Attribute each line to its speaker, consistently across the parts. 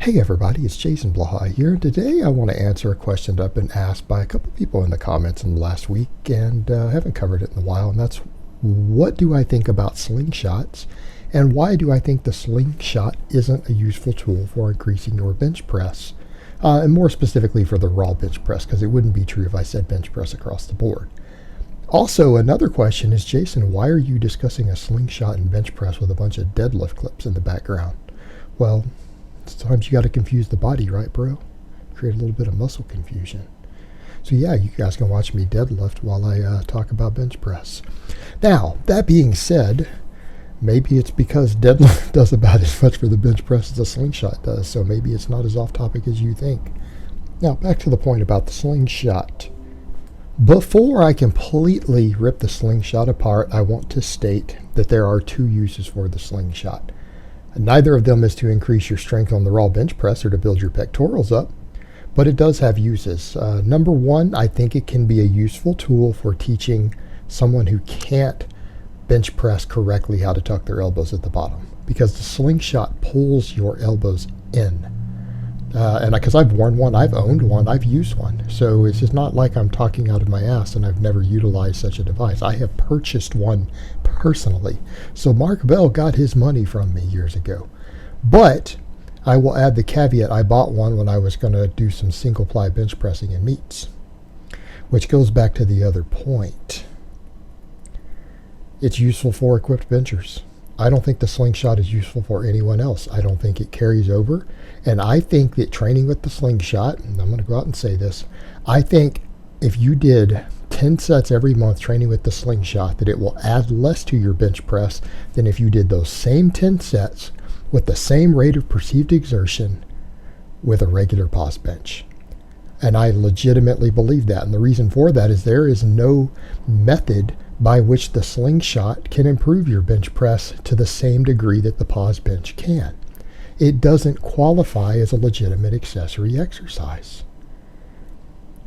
Speaker 1: Hey everybody, it's Jason Blaha here, and today I want to answer a question that I've been asked by a couple people in the comments in the last week, and haven't covered it in a while, and that's what do I think about slingshots, and why do I think the slingshot isn't a useful tool for increasing your bench press, and more specifically for the raw bench press, because it wouldn't be true if I said bench press across the board. Also, another question is, Jason, why are you discussing a slingshot and bench press with a bunch of deadlift clips in the background? Well, sometimes you got to confuse the body, right, bro? Create a little bit of muscle confusion. So yeah, you guys can watch me deadlift while I talk about bench press. Now, that being said, maybe it's because deadlift does about as much for the bench press as a slingshot does, so maybe it's not as off topic as you think. Now, back to the point about the slingshot. Before I completely rip the slingshot apart, I want to state that there are two uses for the slingshot. Neither of them is to increase your strength on the raw bench press or to build your pectorals up, but it does have uses. Number one, I think it can be a useful tool for teaching someone who can't bench press correctly how to tuck their elbows at the bottom, because the slingshot pulls your elbows in. And because I've worn one, I've owned one, I've used one. So it's just not like I'm talking out of my ass and I've never utilized such a device. I have purchased one personally. So Mark Bell got his money from me years ago. But I will add the caveat, I bought one when I was going to do some single ply bench pressing in meets, which goes back to the other point. It's useful for equipped benchers. I don't think the slingshot is useful for anyone else. I don't think it carries over. And I think that training with the slingshot, and I'm going to go out and say this, I think if you did 10 sets every month training with the slingshot, that it will add less to your bench press than if you did those same 10 sets with the same rate of perceived exertion with a regular pause bench. And I legitimately believe that. And the reason for that is there is no method by which the slingshot can improve your bench press to the same degree that the pause bench can. It doesn't qualify as a legitimate accessory exercise.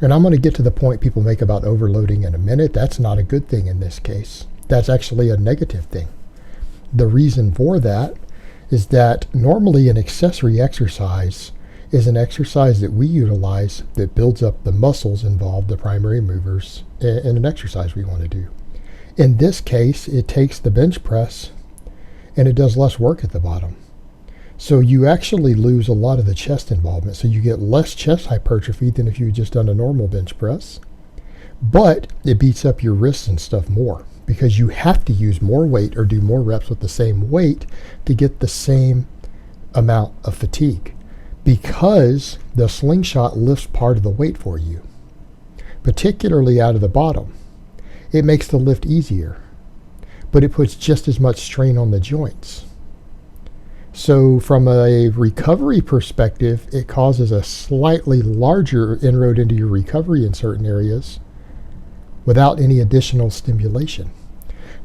Speaker 1: And I'm going to get to the point people make about overloading in a minute. That's not a good thing in this case. That's actually a negative thing. The reason for that is that normally an accessory exercise is an exercise that we utilize that builds up the muscles involved, the primary movers, in an exercise we want to do. In this case, it takes the bench press and it does less work at the bottom. So you actually lose a lot of the chest involvement. So you get less chest hypertrophy than if you had just done a normal bench press. But it beats up your wrists and stuff more because you have to use more weight or do more reps with the same weight to get the same amount of fatigue, because the slingshot lifts part of the weight for you, particularly out of the bottom. It makes the lift easier, but it puts just as much strain on the joints. So from a recovery perspective, it causes a slightly larger inroad into your recovery in certain areas without any additional stimulation.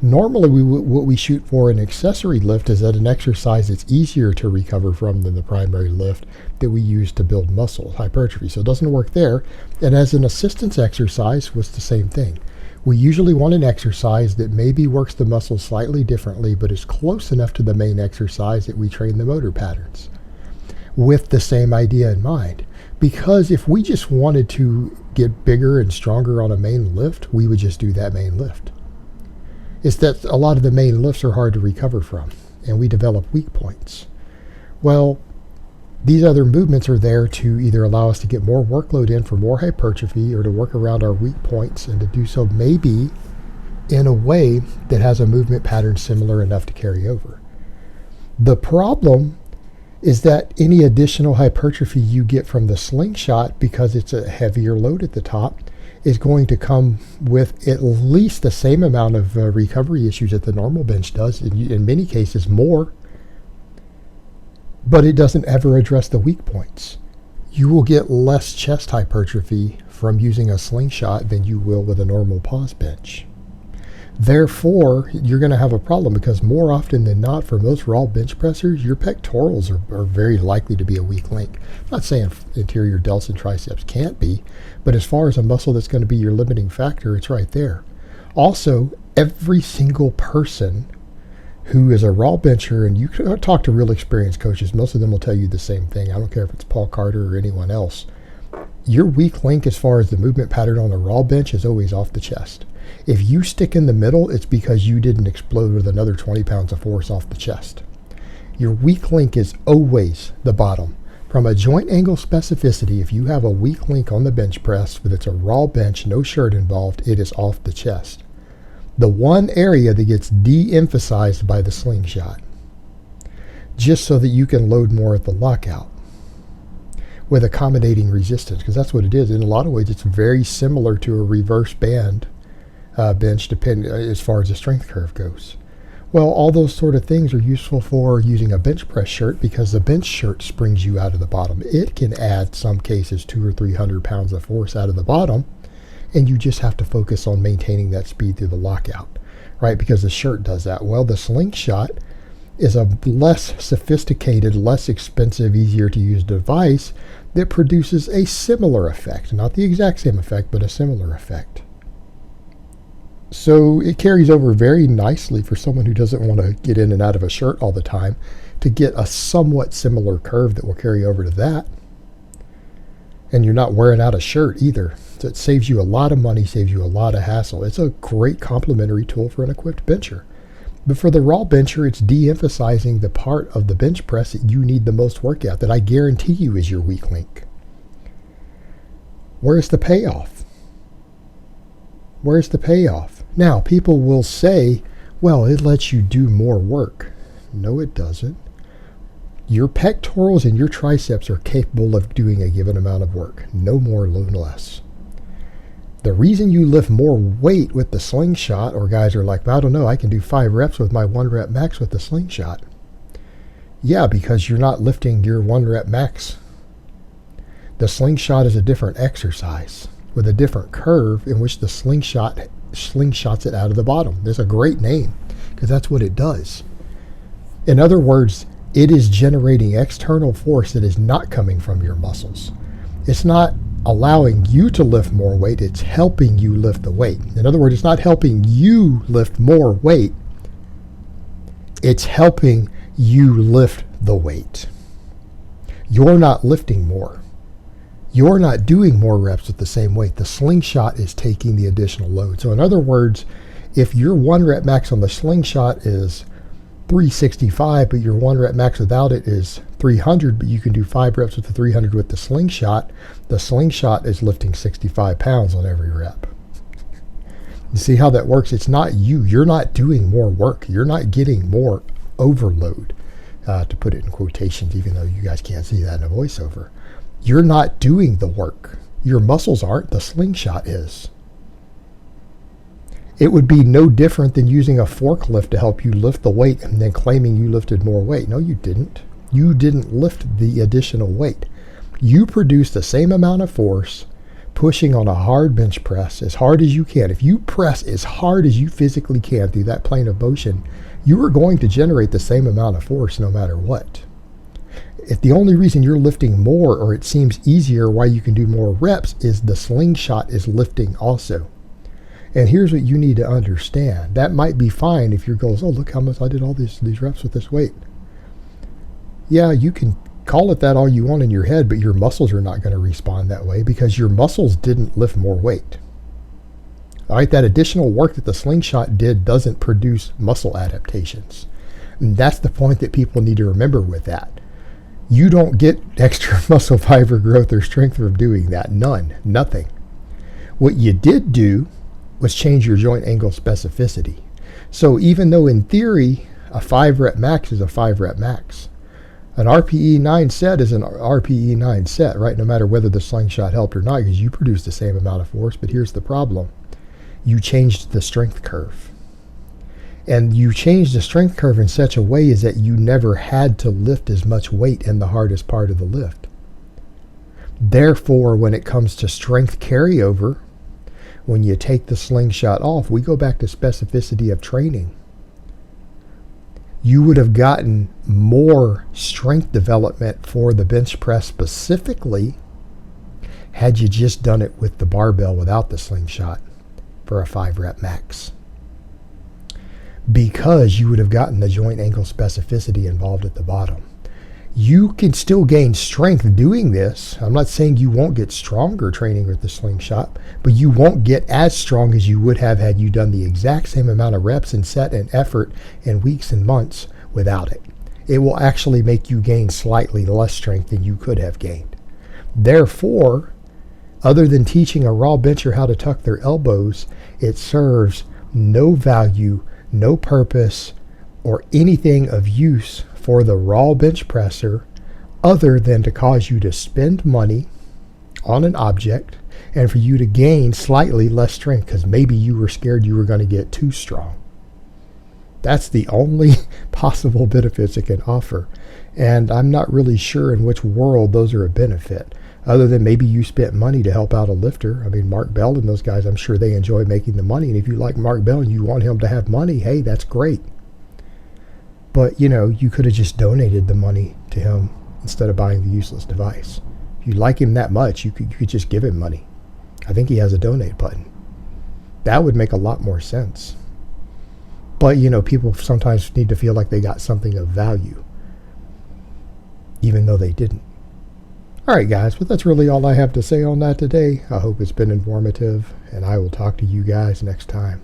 Speaker 1: Normally, what we shoot for an accessory lift is at an exercise that's easier to recover from than the primary lift that we use to build muscle hypertrophy. So it doesn't work there. And as an assistance exercise, was the same thing. We usually want an exercise that maybe works the muscles slightly differently, but is close enough to the main exercise that we train the motor patterns with the same idea in mind. Because if we just wanted to get bigger and stronger on a main lift, we would just do that main lift. It's that a lot of the main lifts are hard to recover from, and we develop weak points. Well, these other movements are there to either allow us to get more workload in for more hypertrophy or to work around our weak points, and to do so maybe in a way that has a movement pattern similar enough to carry over. The problem is that any additional hypertrophy you get from the slingshot, because it's a heavier load at the top, is going to come with at least the same amount of recovery issues that the normal bench does, in many cases more. But it doesn't ever address the weak points. You will get less chest hypertrophy from using a slingshot than you will with a normal pause bench. Therefore, you're going to have a problem, because more often than not, for most raw bench pressers, your pectorals are very likely to be a weak link. I'm not saying anterior delts and triceps can't be, but as far as a muscle that's going to be your limiting factor, it's right there. Also, every single person who is a raw bencher, and you can talk to real experienced coaches, most of them will tell you the same thing. I don't care if it's Paul Carter or anyone else. Your weak link as far as the movement pattern on a raw bench is always off the chest. If you stick in the middle, it's because you didn't explode with another 20 pounds of force off the chest. Your weak link is always the bottom. From a joint angle specificity, if you have a weak link on the bench press, but it's a raw bench, no shirt involved, it is off the chest. The one area that gets de-emphasized by the slingshot, just so that you can load more at the lockout with accommodating resistance, because that's what it is. In a lot of ways, it's very similar to a reverse band bench, as far as the strength curve goes. Well, all those sort of things are useful for using a bench press shirt, because the bench shirt springs you out of the bottom. It can add, some cases, 200 or 300 pounds of force out of the bottom, and you just have to focus on maintaining that speed through the lockout, right? Because the shirt does that. Well, the slingshot is a less sophisticated, less expensive, easier to use device that produces a similar effect. Not the exact same effect, but a similar effect. So it carries over very nicely for someone who doesn't want to get in and out of a shirt all the time, to get a somewhat similar curve that will carry over to that. And you're not wearing out a shirt either. So it saves you a lot of money, saves you a lot of hassle. It's a great complementary tool for an equipped bencher. But for the raw bencher, it's de-emphasizing the part of the bench press that you need the most work at, that I guarantee you is your weak link. Where's the payoff? Where's the payoff? Now, people will say, well, it lets you do more work. No, it doesn't. Your pectorals and your triceps are capable of doing a given amount of work. No more, no less. The reason you lift more weight with the slingshot, or guys are like, I don't know, I can do 5 reps with my 1 rep max with the slingshot. Yeah, because you're not lifting your 1 rep max. The slingshot is a different exercise with a different curve in which the slingshots it out of the bottom. There's a great name, because that's what it does. In other words, it is generating external force that is not coming from your muscles. It's not allowing you to lift more weight, it's helping you lift the weight. In other words, it's not helping you lift more weight, it's helping you lift the weight. You're not lifting more. You're not doing more reps with the same weight. The slingshot is taking the additional load. So in other words, if your 1 rep max on the slingshot is 365, but your 1 rep max without it is 300, but you can do 5 reps with the 300 with the slingshot is lifting 65 pounds on every rep. You see how that works? It's not you. You're not doing more work. You're not getting more overload, to put it in quotations, even though you guys can't see that in a voiceover. You're not doing the work. Your muscles aren't. The slingshot is. It would be no different than using a forklift to help you lift the weight and then claiming you lifted more weight. No, you didn't. You didn't lift the additional weight. You produced the same amount of force pushing on a hard bench press as hard as you can. If you press as hard as you physically can through that plane of motion, you are going to generate the same amount of force no matter what. If the only reason you're lifting more, or it seems easier why you can do more reps, is the slingshot is lifting also. And here's what you need to understand. That might be fine if your goal is, oh, look how much I did all these reps with this weight. Yeah, you can call it that all you want in your head, but your muscles are not going to respond that way, because your muscles didn't lift more weight. All right, that additional work that the slingshot did doesn't produce muscle adaptations. And that's the point that people need to remember with that. You don't get extra muscle fiber growth or strength from doing that. None. Nothing. What you did do was change your joint angle specificity. So even though in theory a 5 rep max is a 5 rep max, an RPE 9 set is an RPE 9 set, right? No matter whether the slingshot helped or not, because you produce the same amount of force. But here's the problem. You changed the strength curve. And you changed the strength curve in such a way as that you never had to lift as much weight in the hardest part of the lift. Therefore, when it comes to strength carryover, when you take the slingshot off, we go back to specificity of training. You would have gotten more strength development for the bench press specifically had you just done it with the barbell without the slingshot for a 5 rep max. because you would have gotten the joint angle specificity involved at the bottom. You can still gain strength doing this. I'm not saying you won't get stronger training with the slingshot, but you won't get as strong as you would have had you done the exact same amount of reps and set and effort in weeks and months without it. It will actually make you gain slightly less strength than you could have gained. Therefore, other than teaching a raw bencher how to tuck their elbows, it serves no value, no purpose, or anything of use for the raw bench presser other than to cause you to spend money on an object and for you to gain slightly less strength because maybe you were scared you were going to get too strong. That's the only possible benefits it can offer. And I'm not really sure in which world those are a benefit, other than maybe you spent money to help out a lifter. I mean, Mark Bell and those guys, I'm sure they enjoy making the money. And if you like Mark Bell and you want him to have money, hey, that's great. But, you could have just donated the money to him instead of buying the useless device. If you like him that much, you could just give him money. I think he has a donate button. That would make a lot more sense. But, people sometimes need to feel like they got something of value, even though they didn't. All right, guys, but that's really all I have to say on that today. I hope it's been informative, and I will talk to you guys next time.